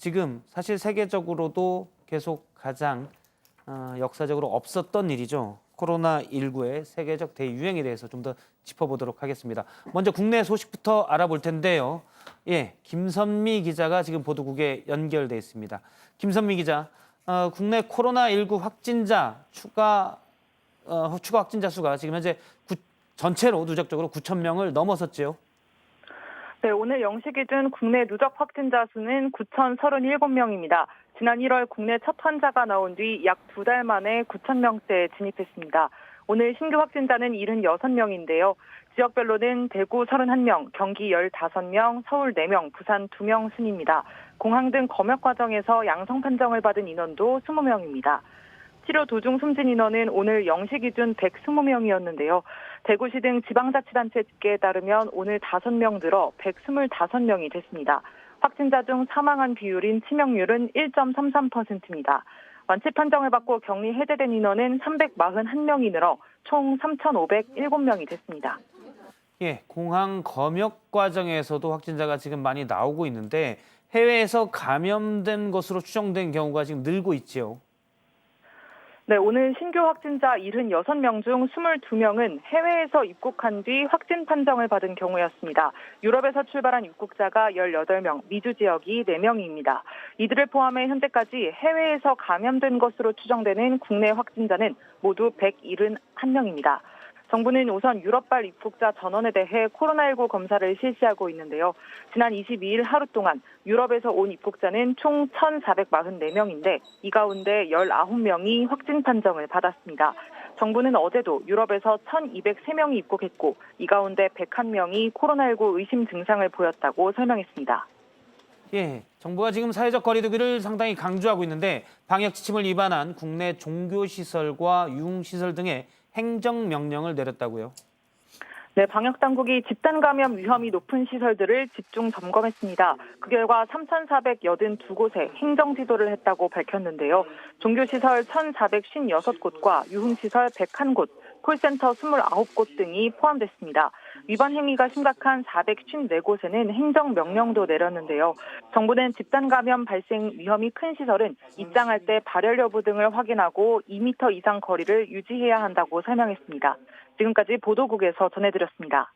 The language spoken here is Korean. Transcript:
지금 사실 세계적으로도 계속 가장 역사적으로 없었던 일이죠. 코로나19의 세계적 대유행에 대해서 좀 더 짚어보도록 하겠습니다. 먼저 국내 소식부터 알아볼 텐데요. 예, 김선미 기자가 지금 보도국에 연결돼 있습니다. 김선미 기자, 국내 코로나19 확진자 추가 확진자 수가 지금 현재 전체로 누적적으로 9천 명을 넘어섰죠. 네, 오늘 0시 기준 국내 누적 확진자 수는 9,037명입니다. 지난 1월 국내 첫 환자가 나온 뒤 약 2달 만에 9,000명대에 진입했습니다. 오늘 신규 확진자는 76명인데요. 지역별로는 대구 31명, 경기 15명, 서울 4명, 부산 2명 순입니다. 공항 등 검역 과정에서 양성 판정을 받은 인원도 20명입니다. 치료 도중 숨진 인원은 오늘 0시 기준 120명이었는데요. 대구시 등 지방자치단체 집계에 따르면 오늘 5명 늘어 125명이 됐습니다. 확진자 중 사망한 비율인 치명률은 1.33%입니다. 완치 판정을 받고 격리 해제된 인원은 341명이 늘어 총 3,507명이 됐습니다. 예, 공항 검역 과정에서도 확진자가 지금 많이 나오고 있는데 해외에서 감염된 것으로 추정된 경우가 지금 늘고 있지요. 네, 오늘 신규 확진자 76명 중 22명은 해외에서 입국한 뒤 확진 판정을 받은 경우였습니다. 유럽에서 출발한 입국자가 18명, 미주 지역이 4명입니다. 이들을 포함해 현재까지 해외에서 감염된 것으로 추정되는 국내 확진자는 모두 171명입니다. 정부는 우선 유럽발 입국자 전원에 대해 코로나19 검사를 실시하고 있는데요. 지난 22일 하루 동안 유럽에서 온 입국자는 총 1,444명인데 이 가운데 19명이 확진 판정을 받았습니다. 정부는 어제도 유럽에서 1,203명이 입국했고 이 가운데 101명이 코로나19 의심 증상을 보였다고 설명했습니다. 예, 정부가 지금 사회적 거리두기를 상당히 강조하고 있는데 방역 지침을 위반한 국내 종교시설과 유흥시설 등의 행정명령을 내렸다고요? 네, 방역당국이 집단 감염 위험이 높은 시설들을 집중 점검했습니다. 그 결과 3,482곳에 행정지도를 했다고 밝혔는데요. 종교시설 1,456곳과 유흥시설 101곳, 콜센터 29곳 등이 포함됐습니다. 위반 행위가 심각한 454곳에는 행정명령도 내렸는데요. 정부는 집단 감염 발생 위험이 큰 시설은 입장할 때 발열 여부 등을 확인하고 2m 이상 거리를 유지해야 한다고 설명했습니다. 지금까지 보도국에서 전해드렸습니다.